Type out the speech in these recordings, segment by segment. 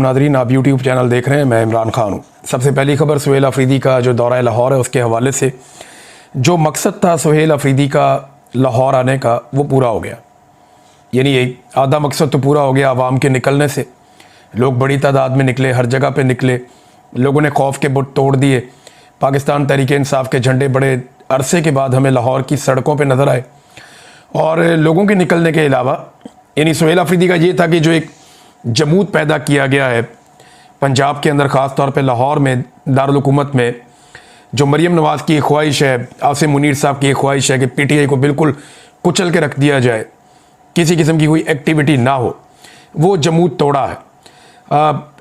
Nadreen, आप YouTube channel देख रहे हैं। मैं इमरान खान हूँ। सबसे पहली खबर सुहेल अफरीदी का जो दौरा लाहौर है उसके हवाले से। जो मकसद था सुहेल अफरीदी का लाहौर आने का वो पूरा हो गया। यानी एक आधा मकसद तो पूरा हो गया आवाम के निकलने से। लोग बड़ी तादाद में निकले, हर जगह पे निकले, लोगों ने खौफ के बुत तोड़ दिए। पाकिस्तान तहरीक इंसाफ के झंडे बड़े अरसे के बाद हमें लाहौर की सड़कों पे नज़र आए। और लोगों के निकलने के अलावा यानी सुहेल अफरीदी का ये था कि जो एक जमूद पैदा किया गया है पंजाब के अंदर, ख़ास तौर पे लाहौर में दारुल हुकूमत में, जो मरीम नवाज़ की एक ख्वाहिश है, आसिम मुनीर साहब की एक ख्वाहिश है कि पीटीआई को बिल्कुल कुचल के रख दिया जाए, किसी किस्म की कोई एक्टिविटी ना हो, वो जमूद तोड़ा है।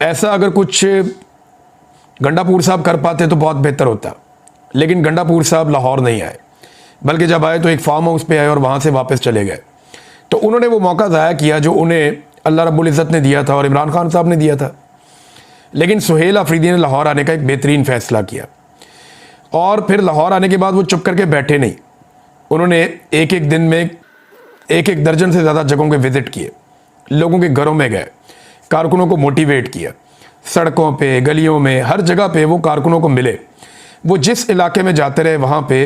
ऐसा अगर कुछ गंडापुर साहब कर पाते तो बहुत बेहतर होता, लेकिन गंडापुर साहब लाहौर नहीं आए, बल्कि जब आए तो एक फार्म हाउस पे आए और वहाँ से वापस चले गए। तो उन्होंने वो मौका ज़ाया किया जो उन्हें अल्लाह रब्बुल इज़्ज़त ने दिया था और इमरान खान साहब ने दिया था। लेकिन सुहेल अफरीदी ने लाहौर आने का एक बेहतरीन फ़ैसला किया और फिर लाहौर आने के बाद वो चुप करके बैठे नहीं। उन्होंने एक एक दिन में एक एक दर्जन से ज़्यादा जगहों के विज़िट किए, लोगों के घरों में गए, कारकुनों को मोटिवेट किया, सड़कों पे, गलियों में, हर जगह पे वो कारकुनों को मिले। वो जिस इलाके में जाते रहे वहाँ पे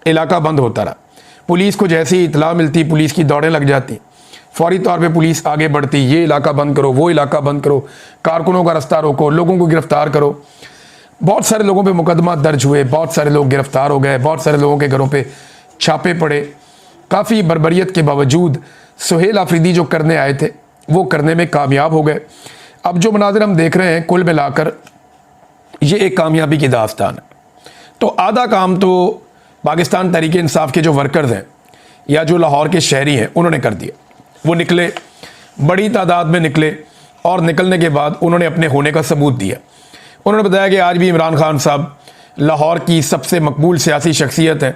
इलाका बंद होता रहा। पुलिस को जैसी ही इतला मिलती पुलिस की दौड़ें लग जाती, फौरी तौर पे पुलिस आगे बढ़ती, ये इलाका बंद करो, वो इलाका बंद करो, कारकुनों का रास्ता रोको, लोगों को गिरफ्तार करो। बहुत सारे लोगों पे मुकदमा दर्ज हुए, बहुत सारे लोग गिरफ्तार हो गए, बहुत सारे लोगों के घरों पे छापे पड़े। काफ़ी बर्बरियत के बावजूद सुहेल अफरीदी जो करने आए थे वो करने में कामयाब हो गए। अब जो मनाज़िर हम देख रहे हैं कुल मिलाकर ये एक कामयाबी की दास्तान है। तो आधा काम तो पाकिस्तान तहरीक इंसाफ के जो वर्कर्स हैं या जो लाहौर के शहरी हैं उन्होंने कर दिया। वो निकले, बड़ी तादाद में निकले और निकलने के बाद उन्होंने अपने होने का सबूत दिया। उन्होंने बताया कि आज भी इमरान खान साहब लाहौर की सबसे मकबूल सियासी शख्सियत हैं।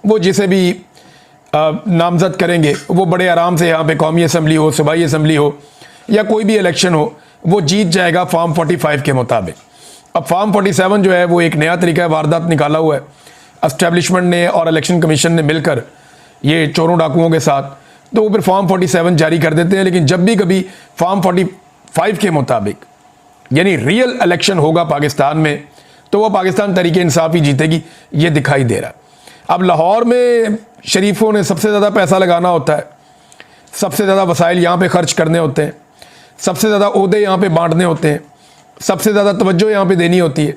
वो जिसे भी नामज़द करेंगे वो बड़े आराम से यहाँ पे कौमी असम्बली हो, सूबाई असम्बली हो या कोई भी इलेक्शन हो, वो जीत जाएगा फॉर्म 45 के मुताबिक। अब फॉर्म 47 जो है वो एक नया तरीका वारदात निकाला हुआ है एस्टेब्लिशमेंट ने और इलेक्शन कमीशन ने मिलकर, ये चोरों डाकुओं के साथ। तो वो फिर फॉर्म 47 जारी कर देते हैं। लेकिन जब भी कभी फॉर्म 45 के मुताबिक यानी रियल इलेक्शन होगा पाकिस्तान में तो वह पाकिस्तान तहरीक इंसाफ ही जीतेगी, ये दिखाई दे रहा। अब लाहौर में शरीफों ने सबसे ज़्यादा पैसा लगाना होता है, सबसे ज़्यादा वसाइल यहाँ पे खर्च करने होते हैं, सबसे ज़्यादा ओहदे यहाँ पे बांटने होते हैं, सबसे ज़्यादा तवज्जो यहाँ पे देनी होती है।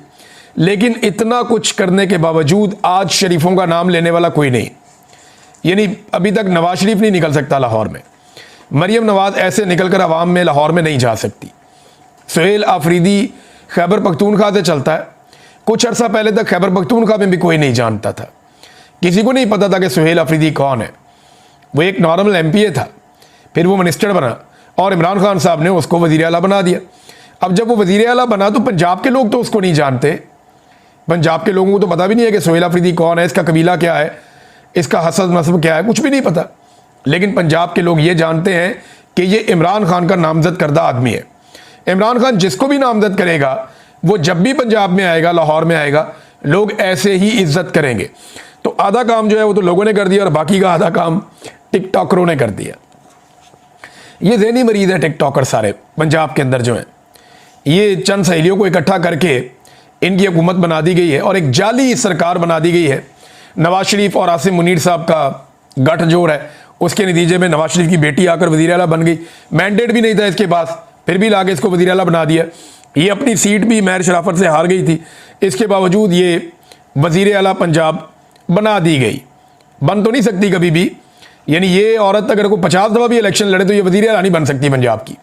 लेकिन इतना कुछ करने के बावजूद आज शरीफों का नाम लेने वाला कोई नहीं। यानी अभी तक नवाज शरीफ नहीं निकल सकता लाहौर में, मरीम नवाज़ ऐसे निकल कर आवाम में लाहौर में नहीं जा सकती। सुहेल अफरीदी खैबर पख्तूनख्वा से चलता है। कुछ अर्सा पहले तक खैबर पख्तूनख्वा में भी कोई नहीं जानता था, किसी को नहीं पता था कि सुहेल अफरीदी कौन है। वो एक नॉर्मल MPA था, फिर वो मिनिस्टर बना और इमरान खान साहब ने उसको वज़ीर आला बना दिया। अब जब वो वज़ीर आला बना तो पंजाब के लोग तो उसको नहीं जानते। पंजाब के लोगों को तो पता भी नहीं है कि सुहेल अफरीदी कौन है, इसका कबीला क्या है, इसका हसब नस्ब क्या है, कुछ भी नहीं पता। लेकिन पंजाब के लोग ये जानते हैं कि ये इमरान खान का नामजद करदा आदमी है। इमरान खान जिसको भी नामजद करेगा वो जब भी पंजाब में आएगा, लाहौर में आएगा, लोग ऐसे ही इज्जत करेंगे। तो आधा काम जो है वो तो लोगों ने कर दिया और बाकी का आधा काम टिकटॉकरों ने कर दिया। ये ज़हनी मरीज़ है टिकटॉकर सारे पंजाब के अंदर जो हैं। ये चंद सहेलियों को इकट्ठा करके इनकी हुकूमत बना दी गई है और एक जाली सरकार बना दी गई है। नवाज शरीफ और आसिम मुनीर साहब का गठजोड़ है, उसके नतीजे में नवाज शरीफ की बेटी आकर वज़ीर आला बन गई। मैंडेट भी नहीं था इसके पास, फिर भी लाके इसको वज़ीर आला बना दिया। ये अपनी सीट भी महर शराफत से हार गई थी, इसके बावजूद ये वज़ीर आला पंजाब बना दी गई। बन तो नहीं सकती कभी भी। यानी ये औरत अगर कोई 50 दफ़ा भी इलेक्शन लड़े तो ये वज़ीर आला नहीं बन सकती पंजाब की।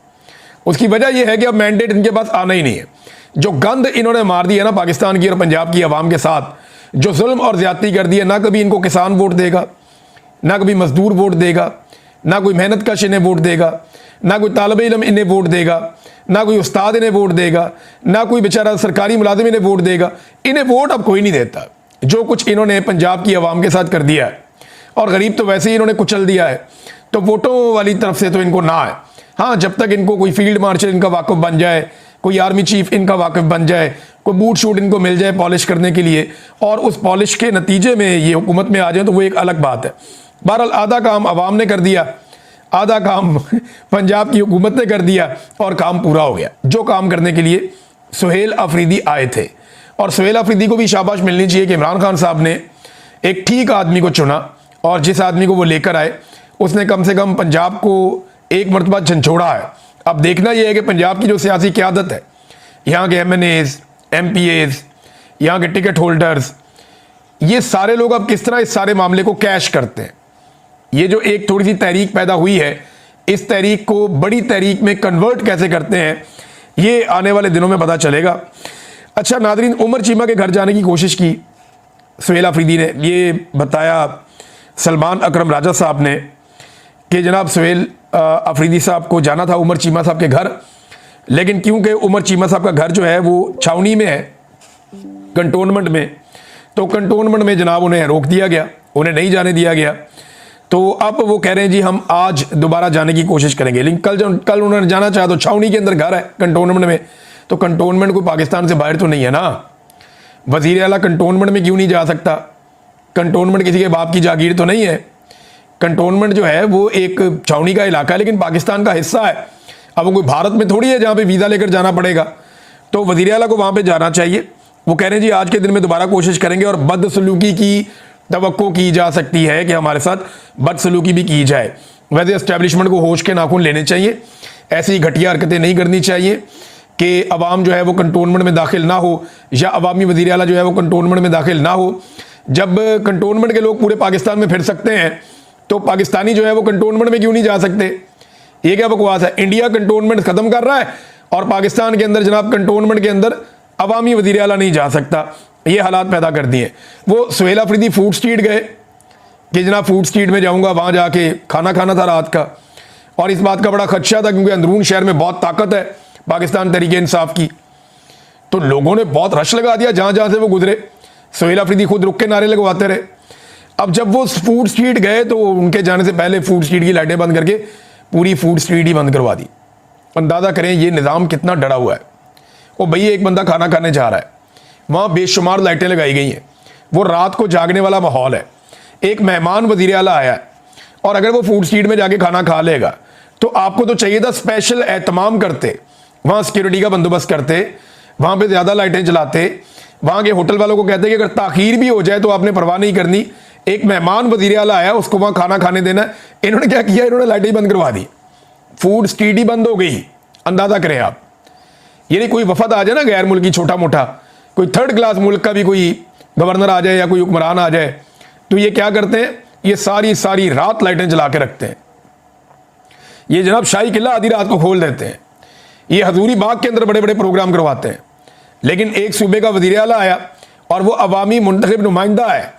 उसकी वजह यह है कि अब मैंडेट इनके पास आना ही नहीं है। जो गंद इन्होंने मार दी है ना पाकिस्तान की और पंजाब की आवाम के साथ, जो जुल्म और ज़्यादती कर दी है, ना कभी इनको किसान वोट देगा, ना कभी मजदूर वोट देगा, ना कोई मेहनत कश इन्हें वोट देगा, ना कोई तालिब इल्म इन्हें वोट देगा, ना कोई उस्ताद इन्हें वोट देगा, ना कोई बेचारा सरकारी मुलाजिम इन्हें वोट देगा। इन्हें वोट अब कोई नहीं देता। जो कुछ इन्होंने पंजाब की आवाम के साथ कर दिया है, और गरीब तो वैसे ही इन्होंने कुचल दिया है, तो वोटों वाली तरफ से तो इनको ना है। हाँ, जब तक इनको कोई फील्ड मार्शल इनका वाकफ बन जाए, कोई आर्मी चीफ इनका वाकफ बन जाए, कोई बूट शूट इनको मिल जाए पॉलिश करने के लिए और उस पॉलिश के नतीजे में ये हुकूमत में आ जाए तो वो एक अलग बात है। बहरहाल आधा काम अवाम ने कर दिया, आधा काम पंजाब की हुकूमत ने कर दिया और काम पूरा हो गया। जो काम करने के लिए सुहेल अफरीदी आए थे, और सुहेल अफरीदी को भी शाबाश मिलनी चाहिए कि इमरान खान साहब ने एक ठीक आदमी को चुना, और जिस आदमी को वो लेकर आए उसने कम से कम पंजाब को एक मरतबा झंझोड़ा है। अब देखना यह है कि पंजाब की जो सियासी क़यादत है, यहाँ के MNAs, MPAs, यहाँ के टिकट होल्डर्स, ये सारे लोग अब किस तरह इस सारे मामले को कैश करते हैं। ये जो एक थोड़ी सी तहरीक पैदा हुई है, इस तहरीक को बड़ी तहरीक में कन्वर्ट कैसे करते हैं, ये आने वाले दिनों में पता चलेगा। अच्छा नादरीन, उमर चीमा के घर जाने की कोशिश की सुहेल अफरीदी ने। ये बताया सलमान अकरम राजा साहब ने कि जनाब सुहेल अफरीदी साहब को जाना था उमर चीमा साहब के घर, लेकिन क्योंकि उमर चीमा साहब का घर जो है वो छावनी में है, कंटोनमेंट में, तो कंटोनमेंट में जनाब उन्हें रोक दिया गया, उन्हें नहीं जाने दिया गया। तो अब वो कह रहे हैं जी हम आज दोबारा जाने की कोशिश करेंगे, लेकिन कल उन्होंने जाना चाहा तो छावनी के अंदर घर है कंटोनमेंट में, तो कंटोनमेंट कोई पाकिस्तान से बाहर तो नहीं है ना। वज़ीर आला कंटोनमेंट में क्यों नहीं जा सकता? कंटोनमेंट किसी के बाप की जागीर तो नहीं है। कंटोनमेंट जो है वो एक छावनी का इलाका है, लेकिन पाकिस्तान का हिस्सा है। अब वो कोई भारत में थोड़ी है जहाँ पे वीज़ा लेकर जाना पड़ेगा, तो वज़ीर आला को वहाँ पे जाना चाहिए। वो कह रहे हैं जी आज के दिन में दोबारा कोशिश करेंगे, और बदसलूकी की तवक्को की जा सकती है कि हमारे साथ बदसलूकी भी की जाए। वैसे एस्टेब्लिशमेंट को होश के नाखून लेने चाहिए, ऐसी घटिया हरकतें नहीं करनी चाहिए कि अवाम जो है वो कंटोनमेंट में दाखिल ना हो, या अवामी वज़ीर आला जो है वो कंटोनमेंट में दाखिल ना हो। जब कंटोनमेंट के लोग पूरे पाकिस्तान में फिर सकते हैं, तो पाकिस्तानी जो है वो कंटोनमेंट में क्यों नहीं जा सकते? ये क्या बकवास है? इंडिया कंटोनमेंट खत्म कर रहा है और पाकिस्तान के अंदर जनाब कंटोनमेंट के अंदर अवामी वज़ीर आला नहीं जा सकता। ये हालात पैदा कर दिए। वो सुहेल अफरीदी फूड स्ट्रीट गए कि जनाब फूड स्ट्रीट में जाऊंगा, वहां जाके खाना खाना था रात का, और इस बात का बड़ा खदशा था क्योंकि अंदरून शहर में बहुत ताकत है पाकिस्तान तहरीक इंसाफ की। तो लोगों ने बहुत रश लगा दिया जहां जहां से वो गुजरे। सुहेल अफरीदी खुद रुक के नारे लगवाते रहे। अब जब वो फूड स्ट्रीट गए तो उनके जाने से पहले फूड स्ट्रीट की लाइटें बंद करके पूरी फूड स्ट्रीट ही बंद करवा दी। अंदाजा करें ये निज़ाम कितना डरा हुआ है। वो भई एक बंदा खाना खाने जा रहा है, वहाँ बेशुमार लाइटें लगाई गई हैं, वो रात को जागने वाला माहौल है। एक मेहमान वज़ीर आला आया है, और अगर वो फूड स्ट्रीट में जाके खाना खा लेगा तो आपको तो चाहिए था स्पेशल एहतमाम करते, वहाँ सिक्योरिटी का बंदोबस्त करते, वहाँ पे ज़्यादा लाइटें जलाते, वहाँ के होटल वालों को कहते कि अगर ताख़ीर भी हो जाए तो आपने परवाह नहीं करनी। एक मेहमान वज़ीर आला आया, उसको वहाँ खाना खाने देना। इन्होंने क्या किया? इन्होंने लाइटें बंद करवा दी, फूड स्ट्रीट ही बंद हो गई। अंदाज़ा करें आप। यानी कोई वफद आ जाए ना गैर मुल्की, छोटा मोटा कोई थर्ड क्लास मुल्क का भी कोई गवर्नर आ जाए या कोई हुक्मरान आ जाए, तो ये क्या करते हैं? ये सारी रात लाइटें जला के रखते हैं। ये जनाब शाही किला आधी रात को खोल देते हैं। ये हजूरी बाग के अंदर बड़े बड़े प्रोग्राम करवाते हैं। लेकिन एक सूबे का वज़ीर आला आया और वो अवामी मुंतखब नुमाइंदा है,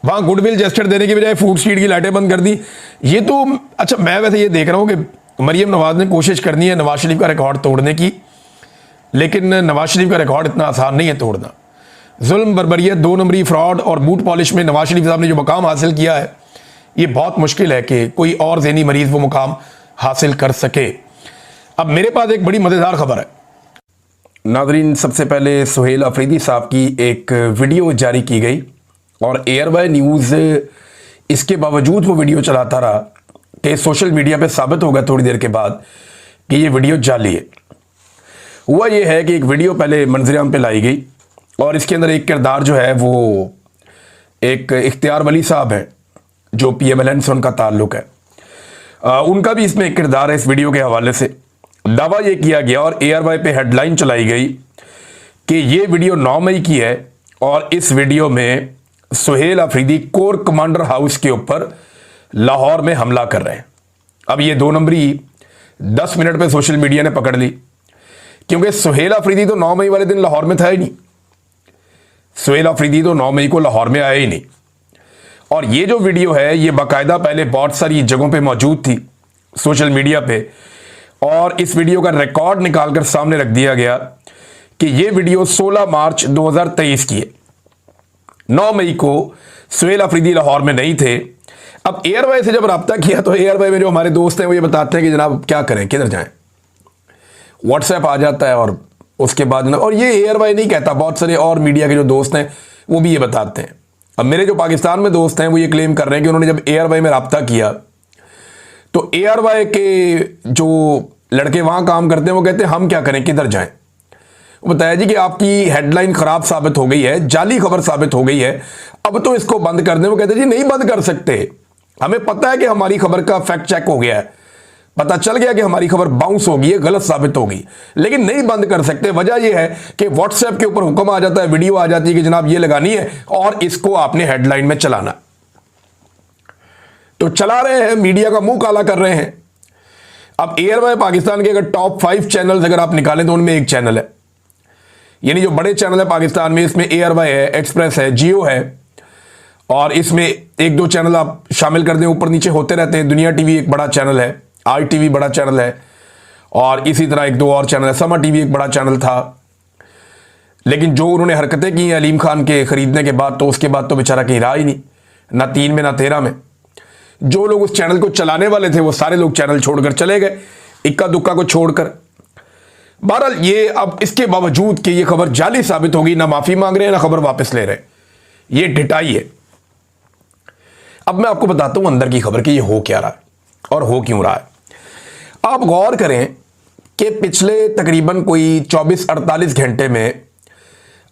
वहाँ गुडविल जेस्चर देने की बजाय फूड स्ट्रीट की लाइटें बंद कर दी। ये तो अच्छा, मैं वैसे ये देख रहा हूँ कि मरीम नवाज ने कोशिश करनी है नवाज शरीफ का रिकॉर्ड तोड़ने की, लेकिन नवाज शरीफ का रिकॉर्ड इतना आसान नहीं है तोड़ना। जुल्म, बर्बरियत, 2 नंबरी, फ्रॉड और बूट पॉलिश में नवाज शरीफ साहब ने जो मुकाम हासिल किया है, ये बहुत मुश्किल है कि कोई और ज़हनी मरीज़ वो मुकाम हासिल कर सके। अब मेरे पास एक बड़ी मज़ेदार खबर है नाज़रीन। सबसे पहले सुहेल अफरीदी साहब की एक वीडियो जारी की गई, और एयरवाई न्यूज़ इसके बावजूद वो वीडियो चलाता रहा कि सोशल मीडिया पे साबित हो गया थोड़ी देर के बाद कि ये वीडियो जाली है। हुआ ये है कि एक वीडियो पहले मंजर-ए-आम पे लाई गई, और इसके अंदर एक किरदार जो है वो एक इख्तियार वली साहब है जो PMLN से उनका ताल्लुक़ है। उनका भी इसमें एक किरदार है। इस वीडियो के हवाले से दावा ये किया गया और एयरवाई पे हेडलाइन चलाई गई कि ये वीडियो 9 मई की है, और इस वीडियो में Suhail Afridi core commander house के ऊपर लाहौर में हमला कर रहे हैं। अब ये 2 नंबरी 10 मिनट पे सोशल मीडिया ने पकड़ ली, क्योंकि सुहेल अफरीदी तो 9 मई वाले दिन लाहौर में था ही नहीं। सुहेल अफरीदी तो 9 मई को लाहौर में आया ही नहीं। और ये जो वीडियो है ये बाकायदा पहले बहुत सारी जगहों पे मौजूद थी सोशल मीडिया पे, और इस वीडियो का रिकॉर्ड निकालकर सामने रख दिया गया कि ये वीडियो 16 मार्च 2023 की है। 9 मई को सुहेल अफरीदी लाहौर में नहीं थे। अब एयरवाई से जब रब्ता किया तो एयरवाई में जो हमारे दोस्त हैं वो ये बताते हैं कि जनाब क्या करें, किधर जाएं। व्हाट्सएप आ जाता है, और उसके बाद और ये एयरवाई नहीं कहता, बहुत सारे और मीडिया के जो दोस्त हैं वो भी ये बताते हैं। अब मेरे जो पाकिस्तान में दोस्त हैं वो ये क्लेम कर रहे हैं कि उन्होंने जब एयरवाई में रब्ता किया तो ARY के जो लड़के वहां काम करते हैं वो कहते हैं हम क्या करें, किधर जाएं। वो बताया जी कि आपकी हेडलाइन खराब साबित हो गई है, जाली खबर साबित हो गई है, अब तो इसको बंद कर दें। वो कहते हैं जी नहीं बंद कर सकते, हमें पता है कि हमारी खबर का फैक्ट चेक हो गया है, पता चल गया कि हमारी खबर बाउंस होगी है, गलत साबित होगी, लेकिन नहीं बंद कर सकते। वजह यह है कि व्हाट्सएप के ऊपर हुक्म आ जाता है, वीडियो आ जाती है कि जनाब ये लगानी है और इसको आपने हेडलाइन में चलाना। तो चला रहे हैं, मीडिया का मुंह काला कर रहे हैं। अब ARY पाकिस्तान के अगर टॉप 5 चैनल्स अगर आप निकालें तो उनमें एक चैनल है, यानी जो बड़े चैनल है पाकिस्तान में, इसमें ARY है, एक्सप्रेस है, जियो है, और इसमें एक दो चैनल आप शामिल कर दें, ऊपर नीचे होते रहते हैं। दुनिया टीवी एक बड़ा चैनल है, ITV बड़ा चैनल है, और इसी तरह एक दो और चैनल है। समा टीवी एक बड़ा चैनल था, लेकिन जो उन्होंने हरकतें की हैं अलीम खान के खरीदने के बाद, तो उसके बाद तो बेचारा कहीं रहा ही नहीं, ना 3 में ना 13 में। जो लोग उस चैनल को चलाने वाले थे वो सारे लोग चैनल छोड़कर चले गए, इक्का दुक्का को छोड़कर। बहरहाल ये अब इसके बावजूद कि ये खबर जाली साबित होगी, ना माफी मांग रहे हैं ना खबर वापस ले रहे हैं, ये ढिठाई है। अब मैं आपको बताता हूं अंदर की खबर कि ये हो क्या रहा है और हो क्यों रहा है। आप गौर करें कि पिछले तकरीबन कोई 24-48 घंटे में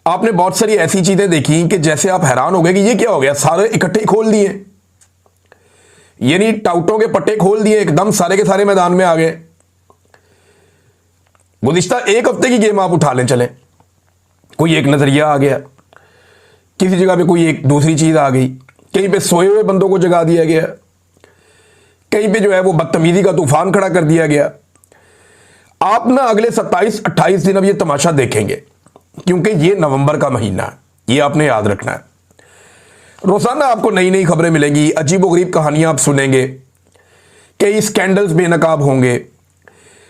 आपने बहुत सारी ऐसी चीजें देखी कि जैसे आप हैरान हो गए कि ये क्या हो गया, सारे इकट्ठे खोल दिए, यानी टाउटों के पट्टे खोल दिए, एकदम सारे के सारे मैदान में आ गए। गुज़िश्ता एक हफ्ते की गेम आप उठा लें चलें, कोई एक नजरिया आ गया, किसी जगह पे कोई एक दूसरी चीज आ गई, कहीं पे सोए हुए बंदों को जगा दिया गया, कहीं पे जो है वो बदतमीजी का तूफान खड़ा कर दिया गया। आप ना अगले 27-28 दिन अब ये तमाशा देखेंगे, क्योंकि ये नवंबर का महीना है, ये आपने याद रखना है। रोजाना आपको नई नई खबरें मिलेंगी, अजीबोगरीब कहानियां आप सुनेंगे, कई स्कैंडल्स बेनकाब होंगे,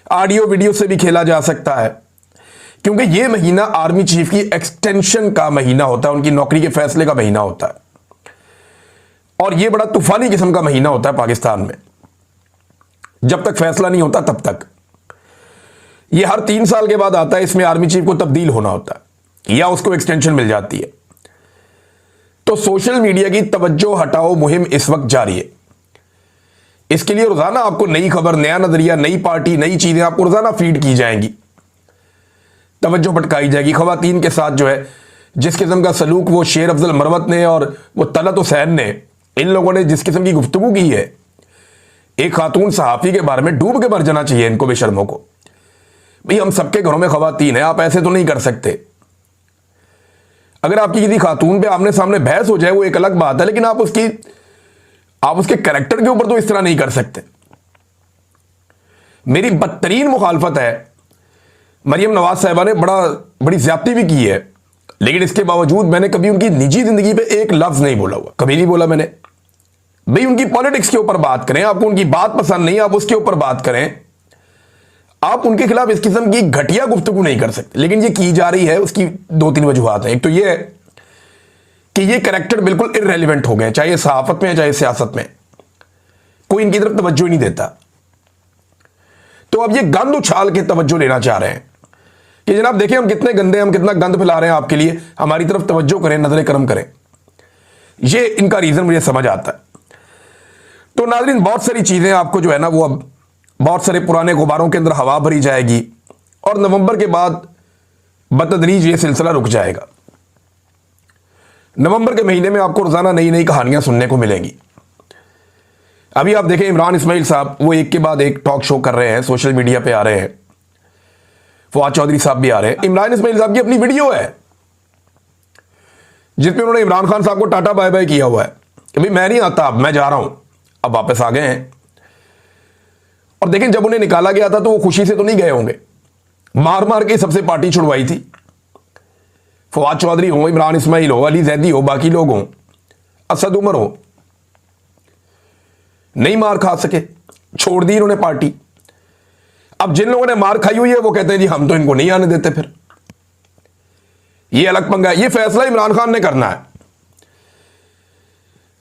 ऑडियो वीडियो से भी खेला जा सकता है, क्योंकि ये महीना आर्मी चीफ की एक्सटेंशन का महीना होता है, उनकी नौकरी के फैसले का महीना होता है, और ये बड़ा तूफानी किस्म का महीना होता है पाकिस्तान में। जब तक फैसला नहीं होता तब तक ये हर 3 साल के बाद आता है, इसमें आर्मी चीफ को तब्दील होना होता है या उसको एक्सटेंशन मिल जाती है। तो सोशल मीडिया की तवज्जो हटाओ मुहिम इस वक्त जारी है। इसके लिए रोजाना आपको नई खबर, नया नजरिया, नई पार्टी, नई चीजें आपको रोजाना फीड की जाएंगी, तवज्जो भटकाई जाएगी। खवातीन के साथ जो है जिस किस्म का सलूक वो शेर अफजल मरवत ने और वो तलत हुसैन ने, इन लोगों ने जिस किस्म की गुफ्तगू की है, एक खातून सहाफी के बारे में डूब के मर जाना चाहिए इनको, बेशर्मों को। भाई हम सबके घरों में खवातीन है, आप ऐसे तो नहीं कर सकते। अगर आपकी किसी खातून पे आमने सामने बहस हो जाए वो एक अलग बात है, लेकिन आप उसके कैरेक्टर के ऊपर तो इस तरह नहीं कर सकते। मेरी बदतरीन मुखालफत है, मरियम नवाज साहिबा ने बड़ी ज्यादती भी की है, लेकिन इसके बावजूद मैंने कभी उनकी निजी जिंदगी पे एक लफ्ज नहीं बोला हुआ, कभी नहीं बोला मैंने। भाई उनकी पॉलिटिक्स के ऊपर बात करें, आपको उनकी बात पसंद नहीं, आप उसके ऊपर बात करें, आप उनके खिलाफ इस किस्म की घटिया गुफ्तगू नहीं कर सकते। लेकिन ये की जा रही है, उसकी 2-3 वजूहात हैं। एक तो ये है कि ये कैरेक्टर बिल्कुल इररेलेवेंट हो गए, चाहे सहाफत में चाहे सियासत में, कोई इनकी तरफ तवज्जो नहीं देता। तो अब ये गंद उछाल के तवज्जो लेना चाह रहे हैं कि जनाब देखिए हम कितने गंदे, हम कितना गंद फैला रहे हैं आपके लिए, हमारी तरफ तवज्जो करें, नजर करम करें। ये इनका रीजन मुझे समझ आता है। तो नाज़रीन बहुत सारी चीजें आपको जो है ना वो अब बहुत सारे पुराने गुब्बारों के अंदर हवा भरी जाएगी, और नवंबर के बाद बतदरीज ये सिलसिला रुक जाएगा। नवंबर के महीने में आपको रोजाना नई नई कहानियां सुनने को मिलेंगी। अभी आप देखें इमरान इस्माइल साहब वो एक के बाद एक टॉक शो कर रहे हैं, सोशल मीडिया पे आ रहे हैं, फवाद चौधरी साहब भी आ रहे हैं। इमरान इस्माइल साहब की अपनी वीडियो है जिसमें उन्होंने इमरान खान साहब को टाटा बाय बाय किया हुआ है कि भाई मैं नहीं आता, अब मैं जा रहा हूं। अब वापस आ गए हैं, और देखें जब उन्हें निकाला गया था तो वो खुशी से तो नहीं गए होंगे, मार मार के सबसे पार्टी छुड़वाई थी। फवाद चौधरी हो, इमरान इस्माइल हो, अली जैदी हो, बाकी लोग हों, असद उमर हो, नहीं मार खा सके, छोड़ दी इन्होंने पार्टी। अब जिन लोगों ने मार खाई हुई है वो कहते हैं जी हम तो इनको नहीं आने देते। फिर ये अलग पंगा है, ये फैसला इमरान खान ने करना है।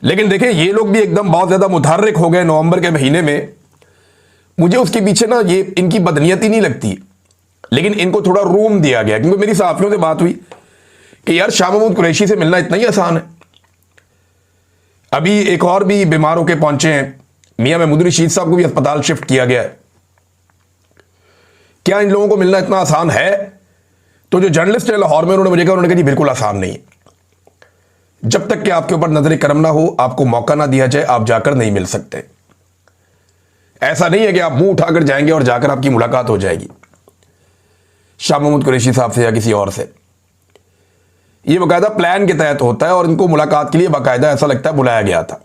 लेकिन देखें ये लोग भी एकदम बहुत ज्यादा मुतहर्रिक हो गए नवंबर के महीने में। मुझे उसके पीछे ना ये इनकी बदनीयती नहीं लगती, लेकिन इनको थोड़ा रूम दिया गया, क्योंकि मेरी साथियों से बात हुई कि यार शाह महमूद कुरैशी से मिलना इतना ही आसान है। अभी एक और भी बीमार होकर पहुंचे हैं, मियां महमूद रशीद साहब को भी अस्पताल शिफ्ट किया गया है। क्या इन लोगों को मिलना इतना आसान है? तो जो जर्नलिस्ट है लाहौर में, उन्होंने मुझे कहा, उन्होंने कहा जी बिल्कुल आसान नहीं है। जब तक कि आपके ऊपर नजर करम ना हो, आपको मौका ना दिया जाए, आप जाकर नहीं मिल सकते। ऐसा नहीं है कि आप मुंह उठाकर जाएंगे और जाकर आपकी मुलाकात हो जाएगी शाह महमूद कुरैशी साहब से या किसी और से। यह बाकायदा प्लान के तहत होता है और इनको मुलाकात के लिए बाकायदा ऐसा लगता है बुलाया गया था।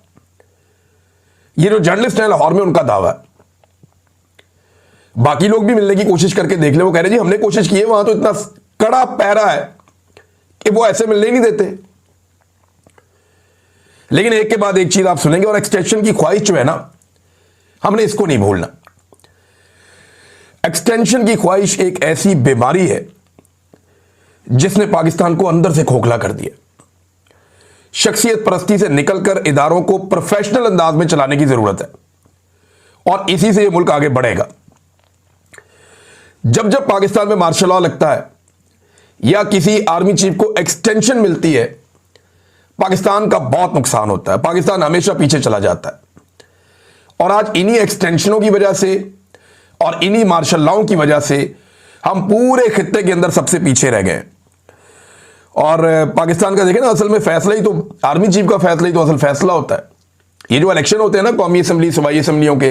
ये जो जर्नलिस्ट है लाहौर में, उनका दावा है। बाकी लोग भी मिलने की कोशिश करके देख ले, वो कह रहे जी हमने कोशिश की है, वहां तो इतना कड़ा पैरा है कि वो ऐसे मिलने ही नहीं देते। लेकिन एक के बाद एक चीज आप सुनेंगे, और एक्सटेंशन की ख्वाहिश जो है ना, हमने इसको नहीं भूलना। एक्सटेंशन की ख्वाहिश एक ऐसी बीमारी है जिसने पाकिस्तान को अंदर से खोखला कर दिया। शख्सियत परस्ती से निकलकर इदारों को प्रोफेशनल अंदाज में चलाने की जरूरत है, और इसी से यह मुल्क आगे बढ़ेगा। जब जब पाकिस्तान में मार्शल लॉ लगता है या किसी आर्मी चीफ को एक्सटेंशन मिलती है, पाकिस्तान का बहुत नुकसान होता है। पाकिस्तान हमेशा पीछे चला जाता है। और आज इन्हीं एक्सटेंशनों की वजह से और इन्हीं मार्शल लॉ की वजह से हम पूरे खित्ते के अंदर सबसे पीछे रह गए। और पाकिस्तान का देखें ना, असल में फैसला ही तो आर्मी चीफ का फैसला ही तो असल फैसला होता है। ये जो इलेक्शन होते हैं ना, कौमी असेंबली, सूबाई असेंबलियों के,